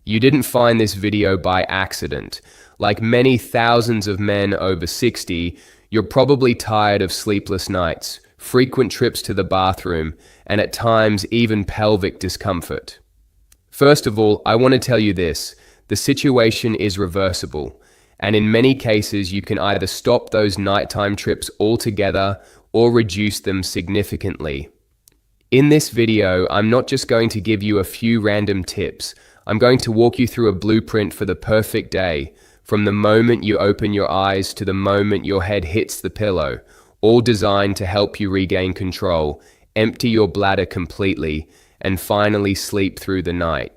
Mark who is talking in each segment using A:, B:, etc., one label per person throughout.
A: You didn't find this video by accident. Like many thousands of men over 60, you're probably tired of sleepless nights, frequent trips to the bathroom, and at times even pelvic discomfort. First of all, I want to tell you this: the situation is reversible, and in many cases you can either stop those nighttime trips altogether or reduce them significantly. In this video, I'm not just going to give you a few random tips. I'm going to walk you through a blueprint for the perfect day, from the moment you open your eyes to the moment your head hits the pillow, all designed to help you regain control, empty your bladder completely, and finally sleep through the night.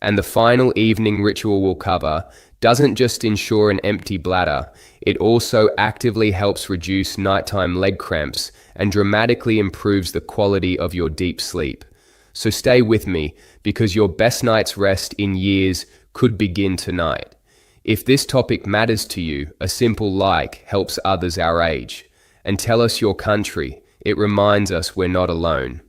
A: And the final evening ritual we'll cover doesn't just ensure an empty bladder, it also actively helps reduce nighttime leg cramps and dramatically improves the quality of your deep sleep. So stay with me, because your best night's rest in years could begin tonight. If this topic matters to you, a simple like helps others our age. And tell us your country, it reminds us we're not alone.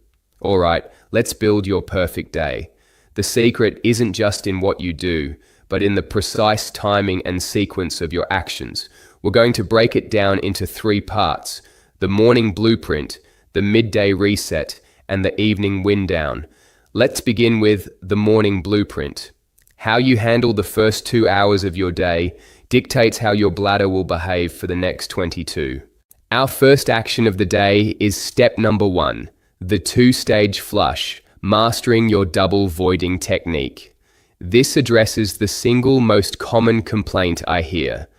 A: Alright, let's build your perfect day. The secret isn't just in what you do, but in the precise timing and sequence of your actions. We're going to break it down into 3 parts: the morning blueprint, the midday reset, and the evening wind down. Let's begin with the morning blueprint. How you handle the first 2 hours of your day dictates how your bladder will behave for the next 22. Our first action of the day is step number 1, the 2-stage flush, mastering your double voiding technique. This addresses the single most common complaint I hear: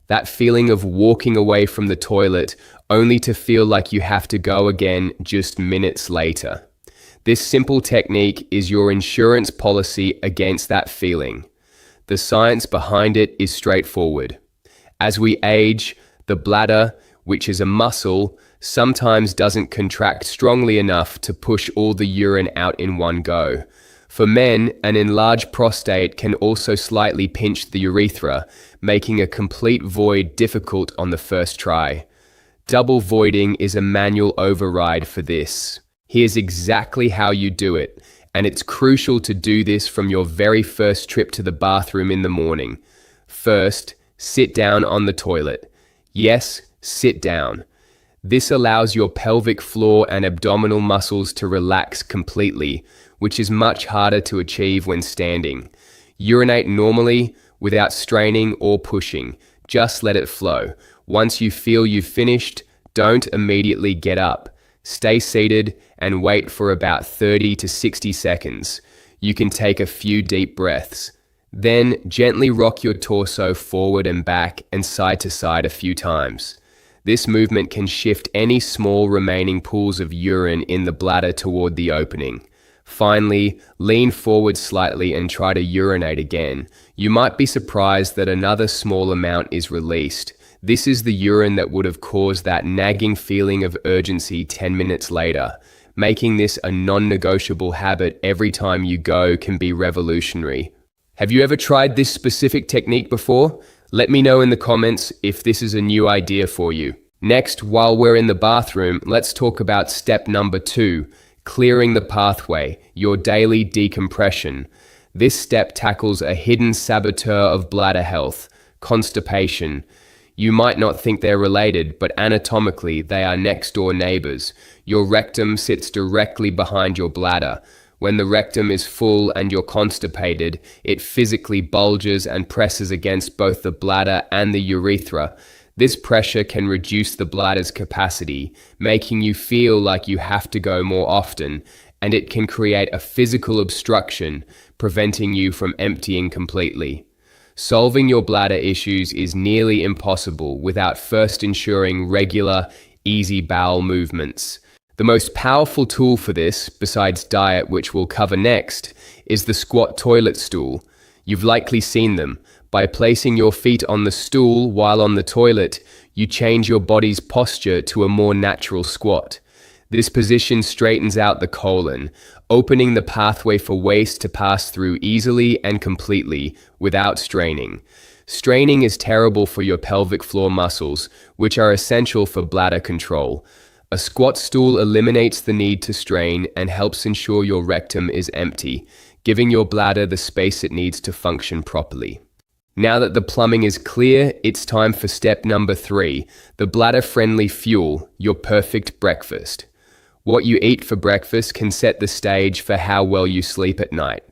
A: that feeling of walking away from the toilet only to feel like you have to go again just minutes later. This simple technique is your insurance policy against that feeling. The science behind it is straightforward. As we age, the bladder, which is a muscle, sometimes doesn't contract strongly enough to push all the urine out in one go. For men, an enlarged prostate can also slightly pinch the urethra, making a complete void difficult on the first try. Double voiding is a manual override for this. Here's exactly how you do it, and it's crucial to do this from your very first trip to the bathroom in the morning. First, sit down on the toilet. Yes, sit down. This allows your pelvic floor and abdominal muscles to relax completely, which is much harder to achieve when standing. Urinate normally, without straining or pushing. Just let it flow. Once you feel you've finished, don't immediately get up. Stay seated and wait for about 30 to 60 seconds. You can take a few deep breaths. Then gently rock your torso forward and back and side to side a few times. This movement can shift any small remaining pools of urine in the bladder toward the opening. Finally, lean forward slightly and try to urinate again. You might be surprised that another small amount is released. This is the urine that would have caused that nagging feeling of urgency 10 minutes later. Making this a non-negotiable habit every time you go can be revolutionary. Have you ever tried this specific technique before? Let me know in the comments if this is a new idea for you. Next, while we're in the bathroom, let's talk about step number 2, clearing the pathway, your daily decompression. This step tackles a hidden saboteur of bladder health: constipation. You might not think they're related, but anatomically they are next-door neighbors. Your rectum sits directly behind your bladder. When the rectum is full and you're constipated, it physically bulges and presses against both the bladder and the urethra. This pressure can reduce the bladder's capacity, making you feel like you have to go more often, and it can create a physical obstruction, preventing you from emptying completely. Solving your bladder issues is nearly impossible without first ensuring regular, easy bowel movements. The most powerful tool for this, besides diet, which we'll cover next, is the squat toilet stool. You've likely seen them. By placing your feet on the stool while on the toilet, you change your body's posture to a more natural squat. This position straightens out the colon, opening the pathway for waste to pass through easily and completely without straining. Straining is terrible for your pelvic floor muscles, which are essential for bladder control. A squat stool eliminates the need to strain and helps ensure your rectum is empty, giving your bladder the space it needs to function properly. Now that the plumbing is clear, it's time for step number 3, the bladder-friendly fuel, your perfect breakfast. What you eat for breakfast can set the stage for how well you sleep at night.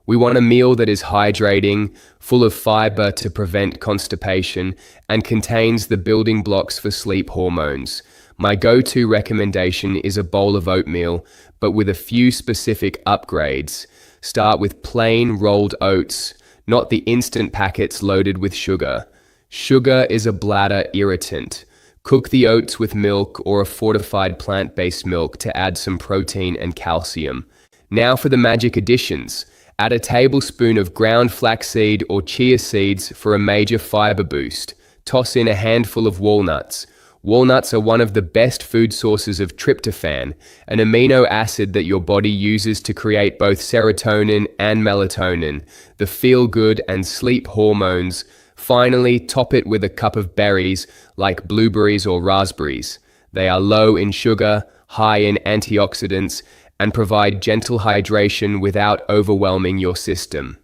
A: We want a meal that is hydrating, full of fiber to prevent constipation, and contains the building blocks for sleep hormones. My go-to recommendation is a bowl of oatmeal, but with a few specific upgrades. Start with plain rolled oats, not the instant packets loaded with sugar. Sugar is a bladder irritant. Cook the oats with milk or a fortified plant-based milk to add some protein and calcium. Now for the magic additions. Add a tablespoon of ground flaxseed or chia seeds for a major fiber boost. Toss in a handful of walnuts. Walnuts are one of the best food sources of tryptophan, an amino acid that your body uses to create both serotonin and melatonin, the feel-good and sleep hormones. Finally, top it with a cup of berries like blueberries or raspberries. They are low in sugar, high in antioxidants, and provide gentle hydration without overwhelming your system.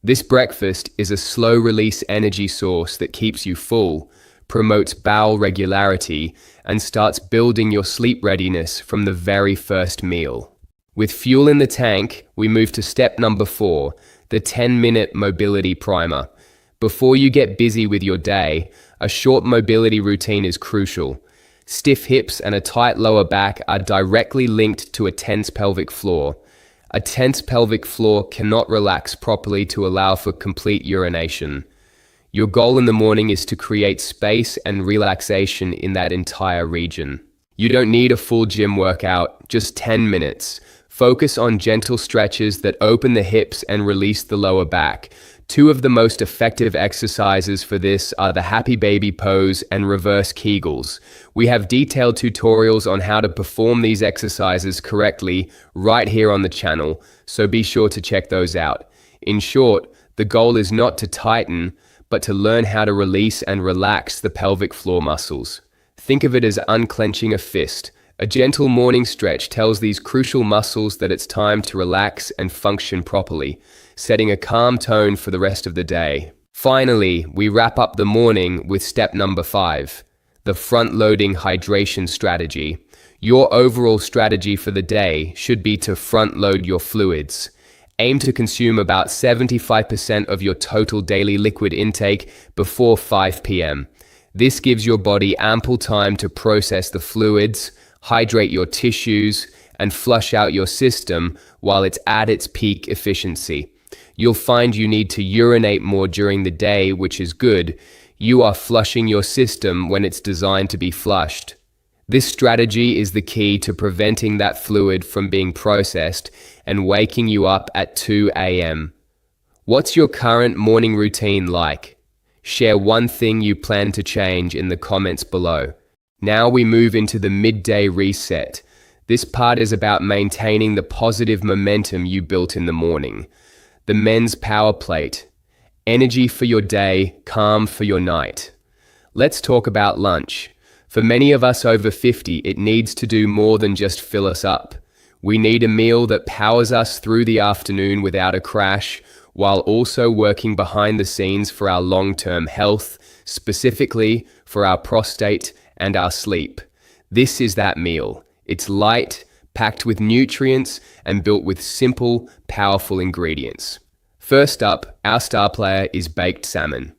A: This breakfast is a slow-release energy source that keeps you full, promotes bowel regularity, and starts building your sleep readiness from the very first meal. With fuel in the tank, we move to step number 4, the 10-minute mobility primer. Before you get busy with your day, a short mobility routine is crucial. Stiff hips and a tight lower back are directly linked to a tense pelvic floor. A tense pelvic floor cannot relax properly to allow for complete urination. Your goal in the morning is to create space and relaxation in that entire region. You don't need a full gym workout, just 10 minutes. Focus on gentle stretches that open the hips and release the lower back. 2 of the most effective exercises for this are the Happy Baby pose and reverse Kegels. We have detailed tutorials on how to perform these exercises correctly right here on the channel, so be sure to check those out. In short, the goal is not to tighten, but to learn how to release and relax the pelvic floor muscles. Think of it as unclenching a fist. A gentle morning stretch tells these crucial muscles that it's time to relax and function properly, setting a calm tone for the rest of the day. Finally, we wrap up the morning with step number 5, the front-loading hydration strategy. Your overall strategy for the day should be to front-load your fluids. Aim to consume about 75% of your total daily liquid intake before 5 p.m. This gives your body ample time to process the fluids, hydrate your tissues, and flush out your system while it's at its peak efficiency. You'll find you need to urinate more during the day, which is good. You are flushing your system when it's designed to be flushed. This strategy is the key to preventing that fluid from being processed and waking you up at 2 a.m. What's your current morning routine like? Share one thing you plan to change in the comments below. Now we move into the midday reset. This part is about maintaining the positive momentum you built in the morning. The men's power plate. Energy for your day, calm for your night. Let's talk about lunch. For many of us over 50, it needs to do more than just fill us up. We need a meal that powers us through the afternoon without a crash, while also working behind the scenes for our long-term health, specifically for our prostate and our sleep. This is that meal. It's light, packed with nutrients, and built with simple, powerful ingredients. First up, our star player is baked salmon.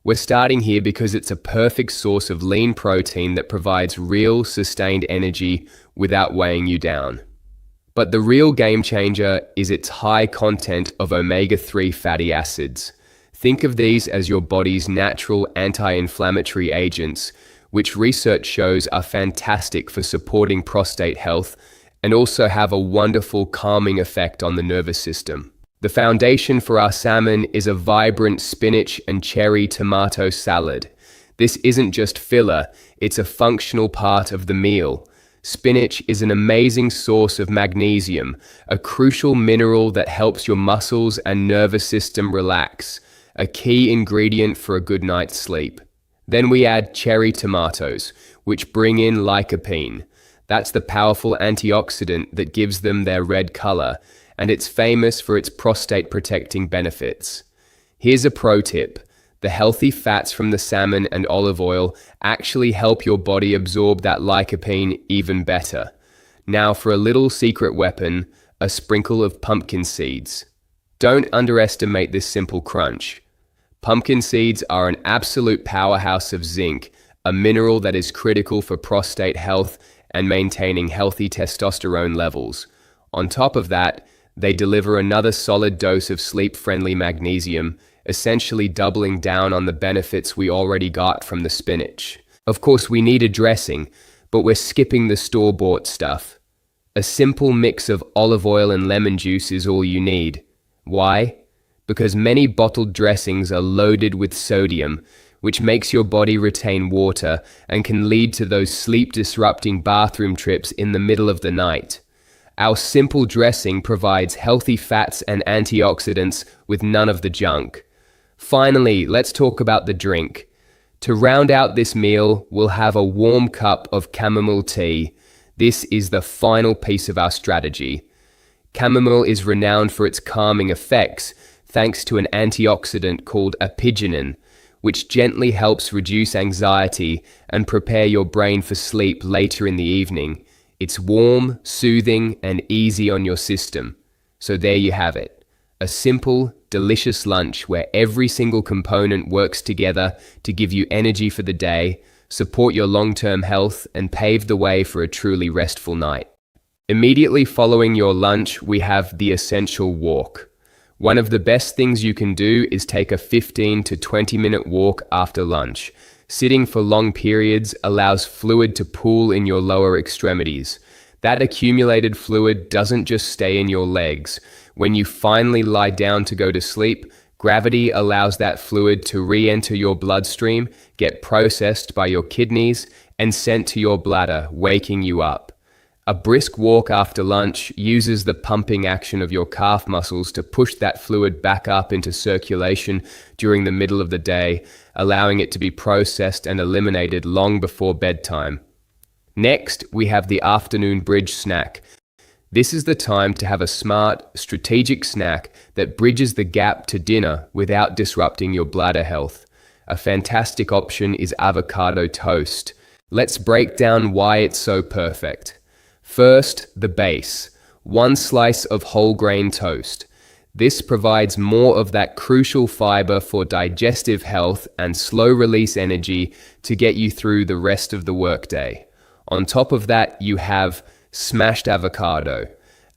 A: We're starting here because it's a perfect source of lean protein that provides real, sustained energy without weighing you down. But the real game changer is its high content of omega-3 fatty acids. Think of these as your body's natural anti-inflammatory agents, which research shows are fantastic for supporting prostate health and also have a wonderful calming effect on the nervous system. The foundation for our salmon is a vibrant spinach and cherry tomato salad. This isn't just filler, it's a functional part of the meal. Spinach is an amazing source of magnesium, a crucial mineral that helps your muscles and nervous system relax, a key ingredient for a good night's sleep. Then we add cherry tomatoes, which bring in lycopene. That's the powerful antioxidant that gives them their red color. and it's famous for its prostate protecting benefits. Here's a pro tip. The healthy fats from the salmon and olive oil actually help your body absorb that lycopene even better. Now for a little secret weapon, a sprinkle of pumpkin seeds. Don't underestimate this simple crunch. Pumpkin seeds are an absolute powerhouse of zinc, a mineral that is critical for prostate health and maintaining healthy testosterone levels. On top of that, they deliver another solid dose of sleep-friendly magnesium, essentially doubling down on the benefits we already got from the spinach. Of course, we need a dressing, but we're skipping the store-bought stuff. A simple mix of olive oil and lemon juice is all you need. Why? Because many bottled dressings are loaded with sodium, which makes your body retain water and can lead to those sleep-disrupting bathroom trips in the middle of the night. Our simple dressing provides healthy fats and antioxidants with none of the junk. Finally, let's talk about the drink. To round out this meal, we'll have a warm cup of chamomile tea. This is the final piece of our strategy. Chamomile is renowned for its calming effects, thanks to an antioxidant called apigenin, which gently helps reduce anxiety and prepare your brain for sleep later in the evening. It's warm, soothing, and easy on your system. So there you have it. A simple, delicious lunch where every single component works together to give you energy for the day, support your long-term health, and pave the way for a truly restful night. Immediately following your lunch, we have the essential walk. One of the best things you can do is take a 15 to 20-minute walk after lunch. Sitting for long periods allows fluid to pool in your lower extremities. That accumulated fluid doesn't just stay in your legs. When you finally lie down to go to sleep, gravity allows that fluid to re-enter your bloodstream, get processed by your kidneys, and sent to your bladder, waking you up. A brisk walk after lunch uses the pumping action of your calf muscles to push that fluid back up into circulation during the middle of the day, allowing it to be processed and eliminated long before bedtime. Next, we have the afternoon bridge snack. This is the time to have a smart, strategic snack that bridges the gap to dinner without disrupting your bladder health. A fantastic option is avocado toast. Let's break down why it's so perfect. First, the base. 1 slice of whole grain toast. This provides more of that crucial fiber for digestive health and slow release energy to get you through the rest of the workday. On top of that, you have smashed avocado.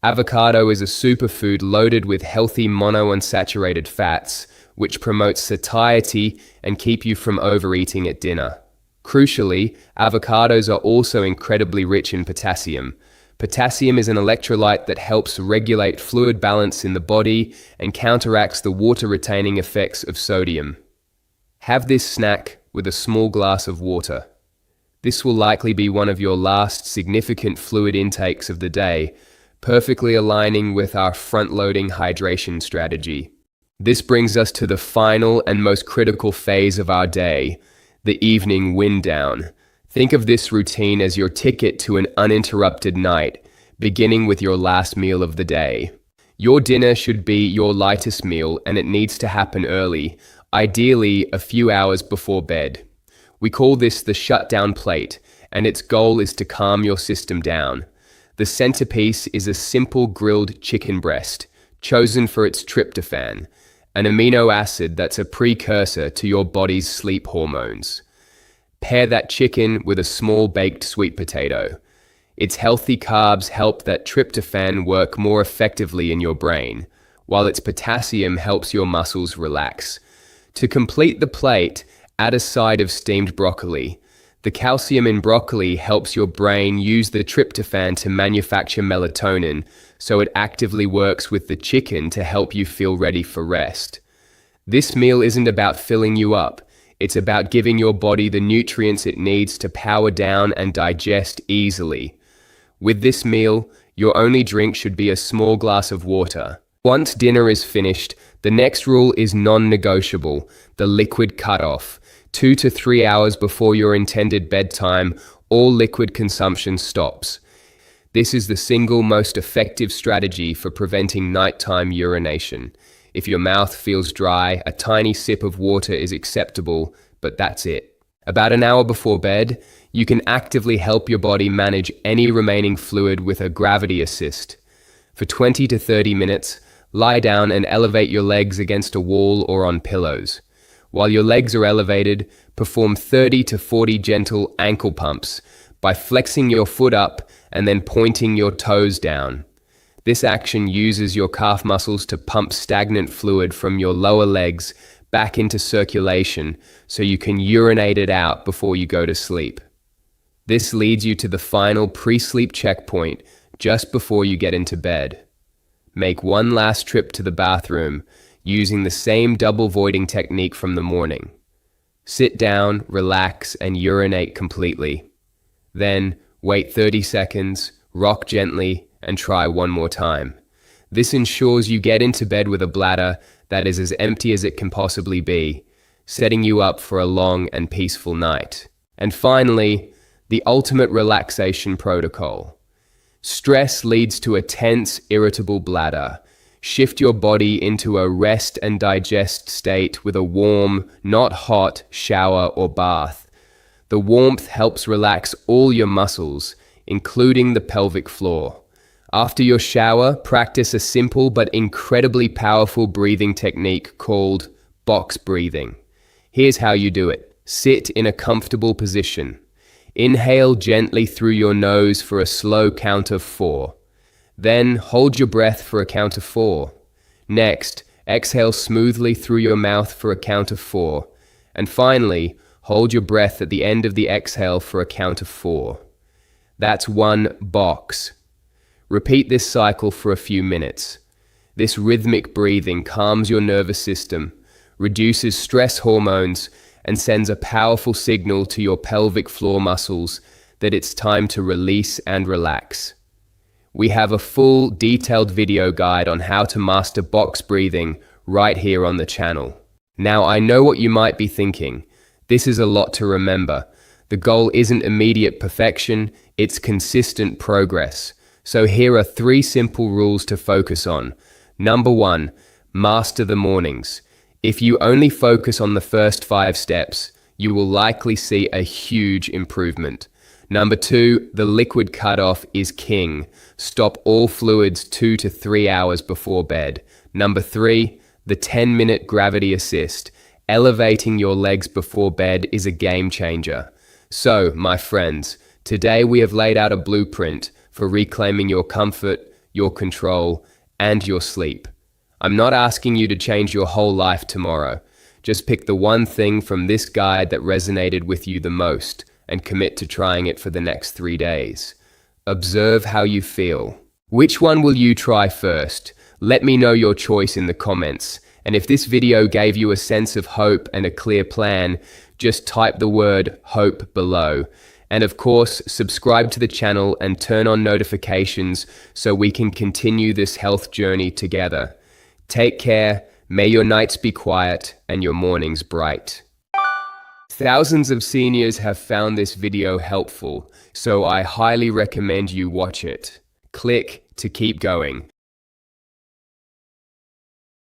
A: Avocado is a superfood loaded with healthy monounsaturated fats, which promotes satiety and keep you from overeating at dinner. Crucially, avocados are also incredibly rich in potassium. Potassium is an electrolyte that helps regulate fluid balance in the body and counteracts the water-retaining effects of sodium. Have this snack with a small glass of water. This will likely be one of your last significant fluid intakes of the day, perfectly aligning with our front-loading hydration strategy. This brings us to the final and most critical phase of our day, the evening wind down. Think of this routine as your ticket to an uninterrupted night, beginning with your last meal of the day. Your dinner should be your lightest meal, and it needs to happen early, ideally a few hours before bed. We call this the shutdown plate, and its goal is to calm your system down. The centerpiece is a simple grilled chicken breast, chosen for its tryptophan, an amino acid that's a precursor to your body's sleep hormones. Pair that chicken with a small baked sweet potato. Its healthy carbs help that tryptophan work more effectively in your brain, while its potassium helps your muscles relax. To complete the plate, add a side of steamed broccoli. The calcium in broccoli helps your brain use the tryptophan to manufacture melatonin, so it actively works with the chicken to help you feel ready for rest. This meal isn't about filling you up. It's about giving your body the nutrients it needs to power down and digest easily. With this meal, your only drink should be a small glass of water. Once dinner is finished, the next rule is non-negotiable, the liquid cutoff. 2 to 3 hours before your intended bedtime, all liquid consumption stops. This is the single most effective strategy for preventing nighttime urination. If your mouth feels dry, a tiny sip of water is acceptable, but that's it. About an hour before bed, you can actively help your body manage any remaining fluid with a gravity assist. For 20 to 30 minutes, lie down and elevate your legs against a wall or on pillows. While your legs are elevated, perform 30 to 40 gentle ankle pumps by flexing your foot up and then pointing your toes down. This action uses your calf muscles to pump stagnant fluid from your lower legs back into circulation so you can urinate it out before you go to sleep. This leads you to the final pre-sleep checkpoint just before you get into bed. Make one last trip to the bathroom using the same double voiding technique from the morning. Sit down, relax, and urinate completely. Then, wait 30 seconds, rock gently, and try one more time. This ensures you get into bed with a bladder that is as empty as it can possibly be, setting you up for a long and peaceful night. And finally, the ultimate relaxation protocol. Stress leads to a tense, irritable bladder. Shift your body into a rest and digest state with a warm, not hot, shower or bath. The warmth helps relax all your muscles, including the pelvic floor. After your shower, practice a simple but incredibly powerful breathing technique called box breathing. Here's how you do it. Sit in a comfortable position. Inhale gently through your nose for a slow count of 4. Then hold your breath for a count of 4. Next, exhale smoothly through your mouth for a count of 4. And finally, hold your breath at the end of the exhale for a count of 4. That's one box. Repeat this cycle for a few minutes. This rhythmic breathing calms your nervous system, reduces stress hormones, and sends a powerful signal to your pelvic floor muscles that it's time to release and relax. We have a full, detailed video guide on how to master box breathing right here on the channel. Now, I know what you might be thinking. This is a lot to remember. The goal isn't immediate perfection, it's consistent progress. So here are 3 simple rules to focus on. Number 1, master the mornings. If you only focus on the first 5 steps, you will likely see a huge improvement. Number 2, the liquid cutoff is king. Stop all fluids 2 to 3 hours before bed. Number 3, the 10-minute gravity assist. Elevating your legs before bed is a game changer. So, my friends, today we have laid out a blueprint for reclaiming your comfort, your control, and your sleep. I'm not asking you to change your whole life tomorrow. Just pick the one thing from this guide that resonated with you the most and commit to trying it for the next 3 days. Observe how you feel. Which one will you try first? Let me know your choice in the comments. And if this video gave you a sense of hope and a clear plan, just type the word hope below. And of course, subscribe to the channel and turn on notifications so we can continue this health journey together. Take care, may your nights be quiet and your mornings bright. Thousands of seniors have found this video helpful, so I highly recommend you watch it. Click to keep going.